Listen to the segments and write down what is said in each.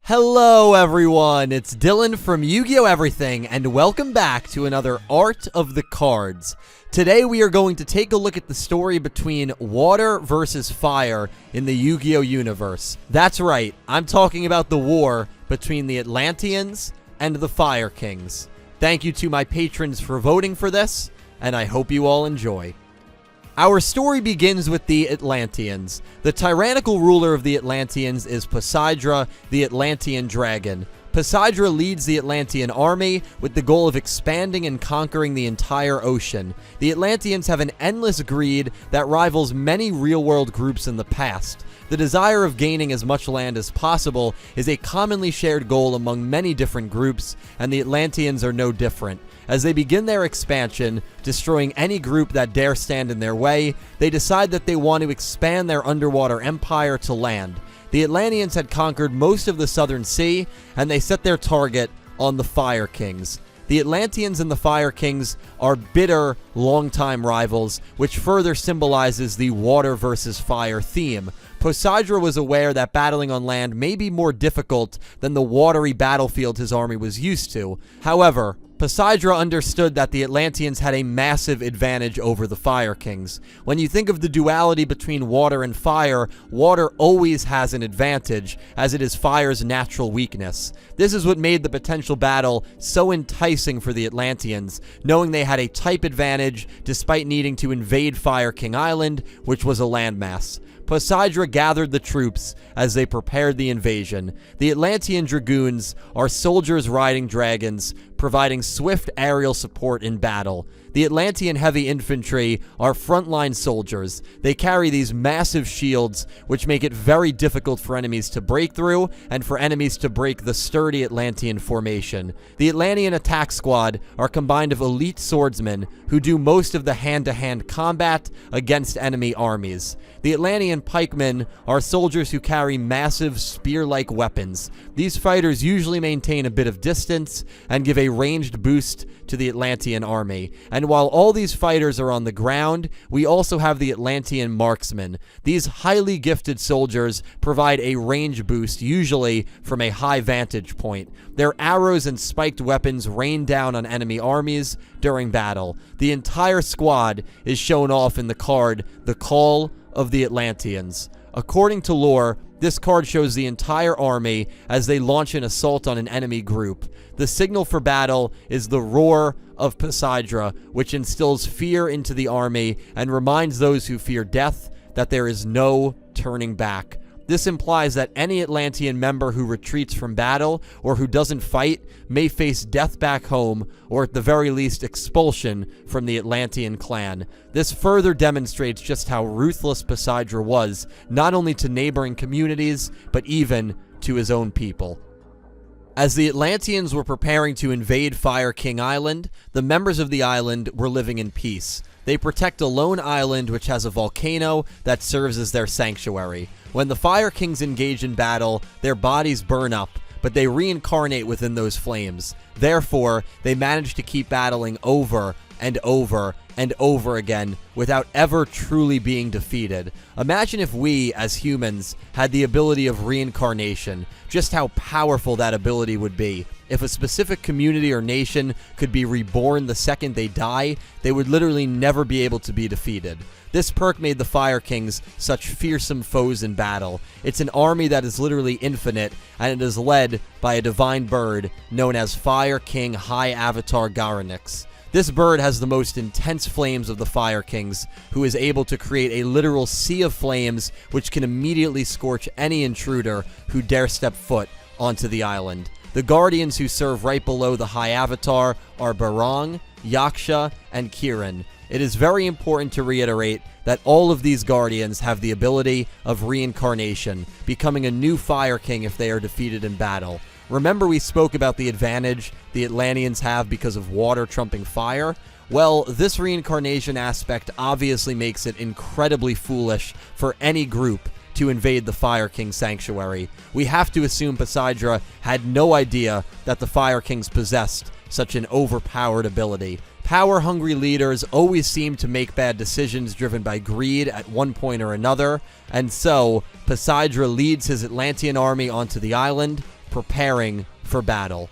Hello everyone, it's Dylan from Yu-Gi-Oh! Everything, and welcome back to another Art of the Cards. Today we are going to take a look at the story between water versus fire in the Yu-Gi-Oh! Universe. That's right, I'm talking about the war between the Atlanteans and the Fire Kings. Thank you to my patrons for voting for this, and I hope you all enjoy. Our story begins with the Atlanteans. The tyrannical ruler of the Atlanteans is Poseidra, the Atlantean dragon. Poseidra leads the Atlantean army with the goal of expanding and conquering the entire ocean. The Atlanteans have an endless greed that rivals many real-world groups in the past. The desire of gaining as much land as possible is a commonly shared goal among many different groups, and the Atlanteans are no different. As they begin their expansion, destroying any group that dare stand in their way, they decide that they want to expand their underwater empire to land. The Atlanteans had conquered most of the Southern Sea, and they set their target on the Fire Kings. The Atlanteans and the Fire Kings are bitter, longtime rivals, which further symbolizes the water versus fire theme. Poseidra was aware that battling on land may be more difficult than the watery battlefield his army was used to. However, Poseidra understood that the Atlanteans had a massive advantage over the Fire Kings. When you think of the duality between water and fire, water always has an advantage, as it is fire's natural weakness. This is what made the potential battle so enticing for the Atlanteans, knowing they had a type advantage despite needing to invade Fire King Island, which was a landmass. Poseidra gathered the troops as they prepared the invasion. The Atlantean dragoons are soldiers riding dragons, providing swift aerial support in battle. The Atlantean heavy infantry are frontline soldiers. They carry these massive shields, which make it very difficult for enemies to break through and for enemies to break the sturdy Atlantean formation. The Atlantean attack squad are combined of elite swordsmen who do most of the hand-to-hand combat against enemy armies. The Atlantean pikemen are soldiers who carry massive spear-like weapons. These fighters usually maintain a bit of distance and give a ranged boost to the Atlantean army. And while all these fighters are on the ground, we also have the Atlantean marksmen. These highly gifted soldiers provide a range boost, usually from a high vantage point. Their arrows and spiked weapons rain down on enemy armies during battle. The entire squad is shown off in the card, The Call of the Atlanteans. According to lore, this card shows the entire army as they launch an assault on an enemy group. The signal for battle is the roar of Poseidra, which instills fear into the army and reminds those who fear death that there is no turning back. This implies that any Atlantean member who retreats from battle or who doesn't fight may face death back home, or at the very least expulsion from the Atlantean clan. This further demonstrates just how ruthless Poseidra was, not only to neighboring communities, but even to his own people. As the Atlanteans were preparing to invade Fire King Island, the members of the island were living in peace. They protect a lone island which has a volcano that serves as their sanctuary. When the Fire Kings engage in battle, their bodies burn up, but they reincarnate within those flames. Therefore, they manage to keep battling over and over and over again without ever truly being defeated. Imagine if we, as humans, had the ability of reincarnation, just how powerful that ability would be. If a specific community or nation could be reborn the second they die, they would literally never be able to be defeated. This perk made the Fire Kings such fearsome foes in battle. It's an army that is literally infinite, and it is led by a divine bird known as Fire King High Avatar Garanix. This bird has the most intense flames of the Fire Kings, who is able to create a literal sea of flames which can immediately scorch any intruder who dare step foot onto the island. The guardians who serve right below the High Avatar are Barong, Yaksha, and Kiran. It is very important to reiterate that all of these guardians have the ability of reincarnation, becoming a new Fire King if they are defeated in battle. Remember we spoke about the advantage the Atlanteans have because of water trumping fire? Well, this reincarnation aspect obviously makes it incredibly foolish for any group to invade the Fire King sanctuary. We have to assume Poseidra had no idea that the Fire Kings possessed such an overpowered ability. Power-hungry leaders always seem to make bad decisions driven by greed at one point or another, and so Poseidra leads his Atlantean army onto the island, preparing for battle.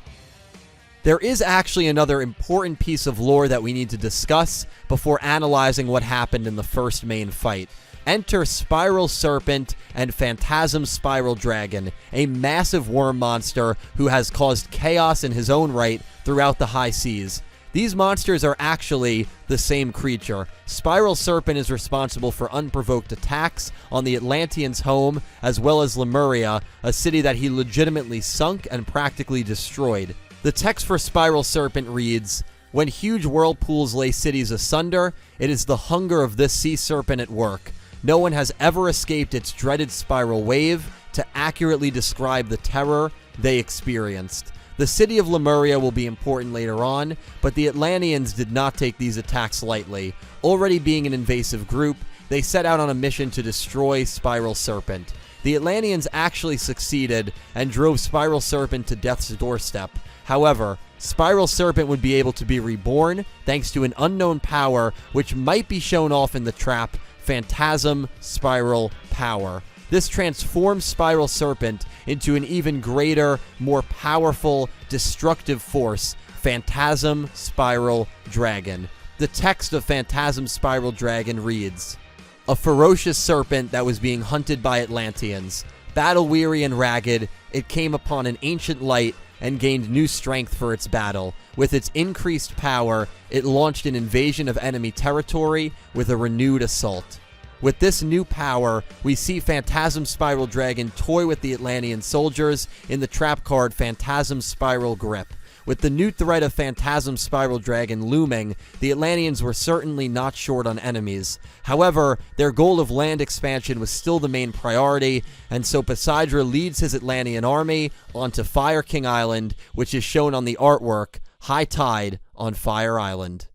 There is actually another important piece of lore that we need to discuss before analyzing what happened in the first main fight. Enter Spiral Serpent and Phantasm Spiral Dragon, a massive worm monster who has caused chaos in his own right throughout the high seas. These monsters are actually the same creature. Spiral Serpent is responsible for unprovoked attacks on the Atlanteans' home, as well as Lemuria, a city that he legitimately sunk and practically destroyed. The text for Spiral Serpent reads, "When huge whirlpools lay cities asunder, it is the hunger of this sea serpent at work. No one has ever escaped its dreaded spiral wave to accurately describe the terror they experienced." The city of Lemuria will be important later on, but the Atlanteans did not take these attacks lightly. Already being an invasive group, they set out on a mission to destroy Spiral Serpent. The Atlanteans actually succeeded and drove Spiral Serpent to death's doorstep. However, Spiral Serpent would be able to be reborn thanks to an unknown power which might be shown off in the trap, Phantasm Spiral Power. This transforms Spiral Serpent into an even greater, more powerful, destructive force, Phantasm Spiral Dragon. The text of Phantasm Spiral Dragon reads, "A ferocious serpent that was being hunted by Atlanteans. Battle-weary and ragged, it came upon an ancient light and gained new strength for its battle. With its increased power, it launched an invasion of enemy territory with a renewed assault." With this new power, we see Phantasm Spiral Dragon toy with the Atlantean soldiers in the trap card Phantasm Spiral Grip. With the new threat of Phantasm Spiral Dragon looming, the Atlanteans were certainly not short on enemies. However, their goal of land expansion was still the main priority, and so Poseidra leads his Atlantean army onto Fire King Island, which is shown on the artwork, High Tide on Fire Island.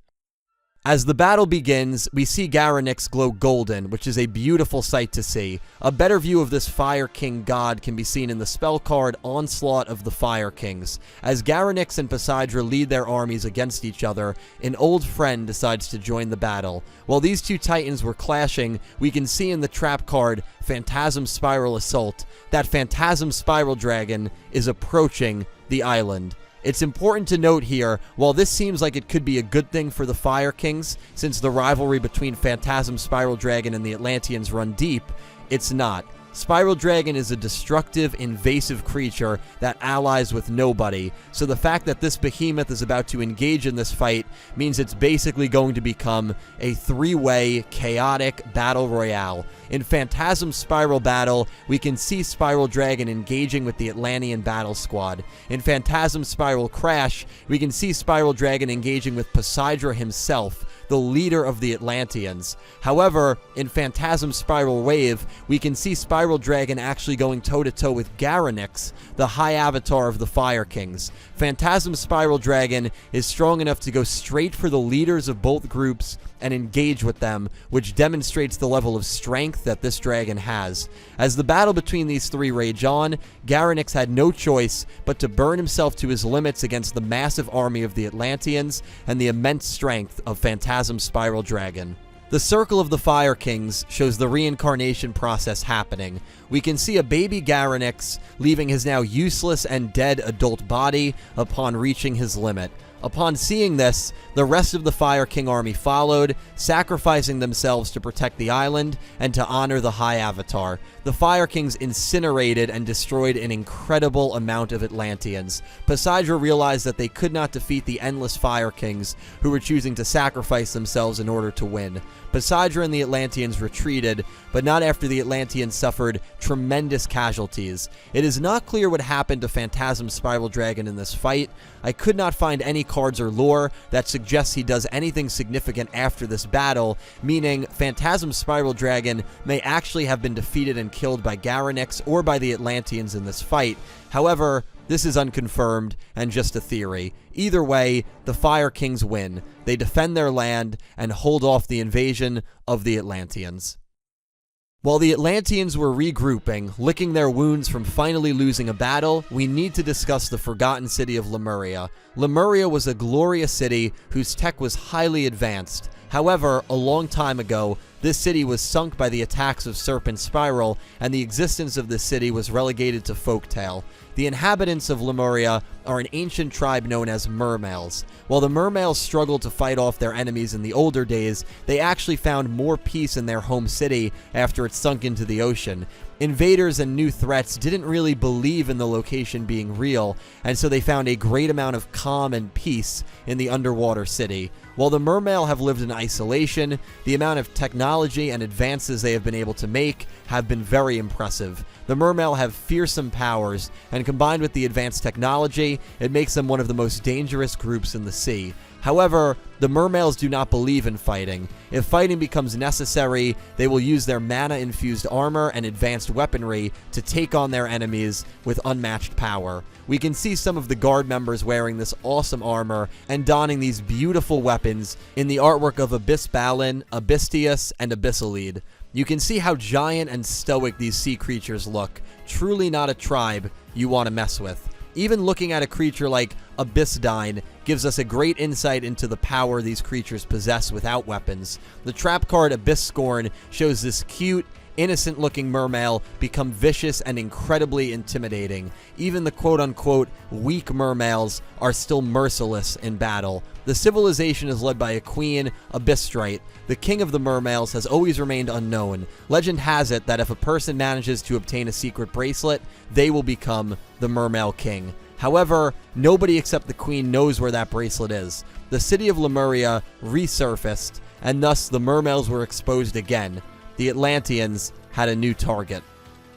As the battle begins, we see Garanix glow golden, which is a beautiful sight to see. A better view of this Fire King god can be seen in the spell card Onslaught of the Fire Kings. As Garanix and Poseidra lead their armies against each other, an old friend decides to join the battle. While these two titans were clashing, we can see in the trap card Phantasm Spiral Assault that Phantasm Spiral Dragon is approaching the island. It's important to note here, while this seems like it could be a good thing for the Fire Kings, since the rivalry between Phantasm Spiral Dragon and the Atlanteans run deep, it's not. Spiral Dragon is a destructive, invasive creature that allies with nobody, so the fact that this behemoth is about to engage in this fight means it's basically going to become a three-way, chaotic battle royale. In Phantasm Spiral Battle, we can see Spiral Dragon engaging with the Atlantean battle squad. In Phantasm Spiral Crash, we can see Spiral Dragon engaging with Poseidra himself, the leader of the Atlanteans. However, in Phantasm Spiral Wave, we can see Spiral Dragon actually going toe-to-toe with Garanix, the high avatar of the Fire Kings. Phantasm Spiral Dragon is strong enough to go straight for the leaders of both groups and engage with them, which demonstrates the level of strength that this dragon has. As the battle between these three rage on, Garanix had no choice but to burn himself to his limits against the massive army of the Atlanteans and the immense strength of Phantasm Spiral Dragon. The Circle of the Fire Kings shows the reincarnation process happening. We can see a baby Garanix leaving his now useless and dead adult body upon reaching his limit. Upon seeing this, the rest of the Fire King army followed, sacrificing themselves to protect the island and to honor the High Avatar. The Fire Kings incinerated and destroyed an incredible amount of Atlanteans. Poseidra realized that they could not defeat the endless Fire Kings who were choosing to sacrifice themselves in order to win. Poseidra and the Atlanteans retreated, but not after the Atlanteans suffered tremendous casualties. It is not clear what happened to Phantasm Spiral Dragon in this fight. I could not find any cards or lore that suggests he does anything significant after this battle, meaning Phantasm Spiral Dragon may actually have been defeated and killed by Garanix or by the Atlanteans in this fight. However, this is unconfirmed and just a theory. Either way, the Fire Kings win. They defend their land and hold off the invasion of the Atlanteans. While the Atlanteans were regrouping, licking their wounds from finally losing a battle, we need to discuss the forgotten city of Lemuria. Lemuria was a glorious city whose tech was highly advanced. However, a long time ago, this city was sunk by the attacks of Serpent Spiral, and the existence of this city was relegated to folktale. The inhabitants of Lemuria are an ancient tribe known as mermales. While the mermales struggled to fight off their enemies in the older days, they actually found more peace in their home city after it sunk into the ocean. Invaders and new threats didn't really believe in the location being real, and so they found a great amount of calm and peace in the underwater city. While the mermale have lived in isolation, the amount of technology and advances they have been able to make have been very impressive. The mermale have fearsome powers, and combined with the advanced technology, it makes them one of the most dangerous groups in the sea. However, the mermales do not believe in fighting. If fighting becomes necessary, they will use their mana-infused armor and advanced weaponry to take on their enemies with unmatched power. We can see some of the guard members wearing this awesome armor and donning these beautiful weapons in the artwork of Abyss Balin, Abysstius, and Abyssalide. You can see how giant and stoic these sea creatures look. Truly not a tribe you want to mess with. Even looking at a creature like Abyssdine gives us a great insight into the power these creatures possess without weapons. The trap card Abyss Scorn shows this cute, innocent-looking mermale become vicious and incredibly intimidating. Even the quote-unquote weak mermales are still merciless in battle. The civilization is led by a queen, Abysstrite. The king of the mermales has always remained unknown. Legend has it that if a person manages to obtain a secret bracelet, they will become the mermale king. However, nobody except the queen knows where that bracelet is. The city of Lemuria resurfaced, and thus the mermales were exposed again. The Atlanteans had a new target.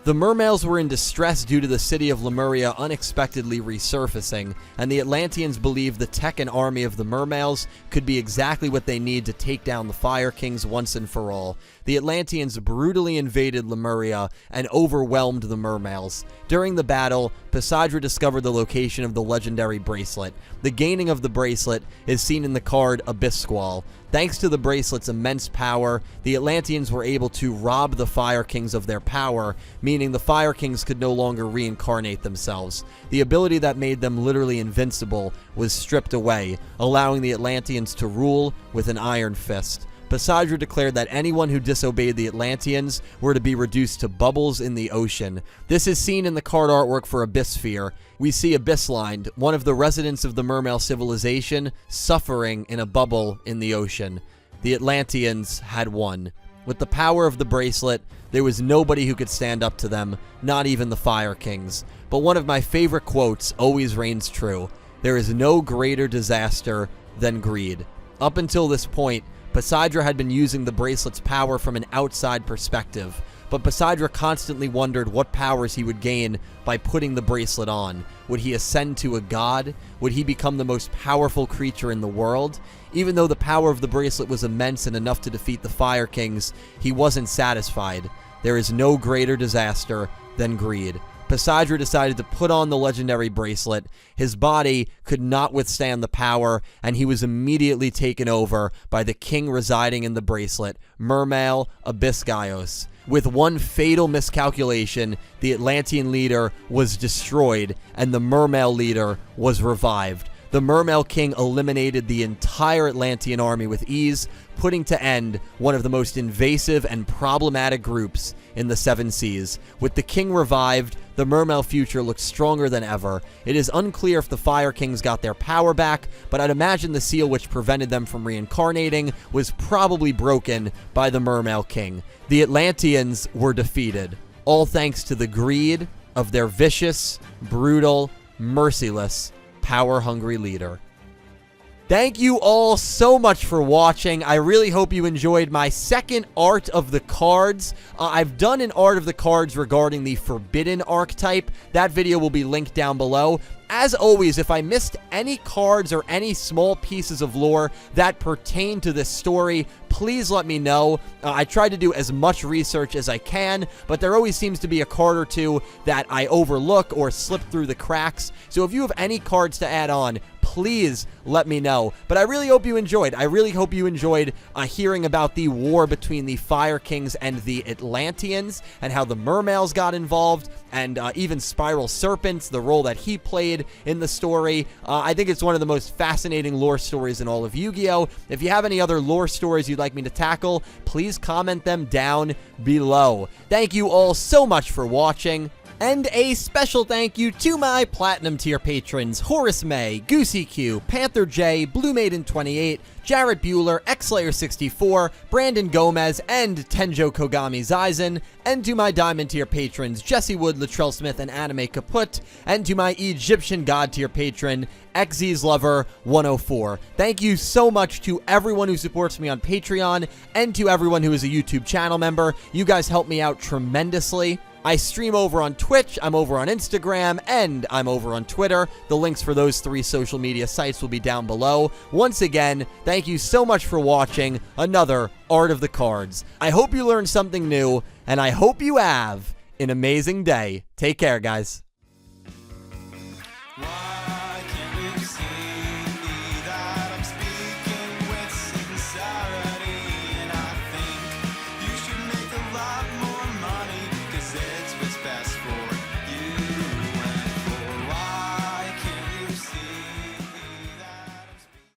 The mermales were in distress due to the city of Lemuria unexpectedly resurfacing, and the Atlanteans believed the tech and army of the mermales could be exactly what they need to take down the Fire Kings once and for all. The Atlanteans brutally invaded Lemuria and overwhelmed the mermales. During the battle, Poseidra discovered the location of the legendary bracelet. The gaining of the bracelet is seen in the card Abyss Squall. Thanks to the bracelet's immense power, the Atlanteans were able to rob the Fire Kings of their power, meaning the Fire Kings could no longer reincarnate themselves. The ability that made them literally invincible was stripped away, allowing the Atlanteans to rule with an iron fist. Poseidra declared that anyone who disobeyed the Atlanteans were to be reduced to bubbles in the ocean. This is seen in the card artwork for Abyssphere. We see Abyssline, one of the residents of the mermale civilization, suffering in a bubble in the ocean. The Atlanteans had won. With the power of the bracelet, there was nobody who could stand up to them, not even the Fire Kings. But one of my favorite quotes always reigns true. There is no greater disaster than greed. Up until this point, Poseidra had been using the bracelet's power from an outside perspective, but Poseidra constantly wondered what powers he would gain by putting the bracelet on. Would he ascend to a god? Would he become the most powerful creature in the world? Even though the power of the bracelet was immense and enough to defeat the Fire Kings, he wasn't satisfied. There is no greater disaster than greed. Poseidra decided to put on the legendary bracelet. His body could not withstand the power, and he was immediately taken over by the king residing in the bracelet, Mermale Abysgaios. With one fatal miscalculation, the Atlantean leader was destroyed, and the Mermale leader was revived. The Mermale King eliminated the entire Atlantean army with ease, putting to end one of the most invasive and problematic groups in the Seven Seas. With the king revived, the Mermale future looks stronger than ever. It is unclear if the Fire Kings got their power back, but I'd imagine the seal which prevented them from reincarnating was probably broken by the Mermale King. The Atlanteans were defeated, all thanks to the greed of their vicious, brutal, merciless, power-hungry leader. Thank you all so much for watching. I really hope you enjoyed my second Art of the Cards. I've done an Art of the Cards regarding the Forbidden archetype. That video will be linked down below. As always, if I missed any cards or any small pieces of lore that pertain to this story, please let me know. I try to do as much research as I can, but there always seems to be a card or two that I overlook or slip through the cracks. So if you have any cards to add on, please let me know. But I really hope you enjoyed. I really hope you enjoyed hearing about the war between the Fire Kings and the Atlanteans, and how the Mermales got involved, and even Spiral Serpent, the role that he played in the story. I think it's one of the most fascinating lore stories in all of Yu-Gi-Oh! If you have any other lore stories you'd like me to tackle, please comment them down below. Thank you all so much for watching, And a special thank you to my Platinum tier patrons, Horace Maye, Goosey Q, Panther J, Blue Maiden 28, Jarrett Buller, XLayer64, Brandon Gomez, and TenjoKogamiZaizen, and to my Diamond tier patrons, Jesse Wood, Latrell Smith, and Anime Kaput, and to my Egyptian God tier patron, XZ's Lover 104. Thank you so much to everyone who supports me on Patreon, and to everyone who is a YouTube channel member. You guys help me out tremendously. I stream over on Twitch, I'm over on Instagram, and I'm over on Twitter. The links for those 3 social media sites will be down below. Once again, thank you so much for watching another Art of the Cards. I hope you learned something new, and I hope you have an amazing day. Take care, guys.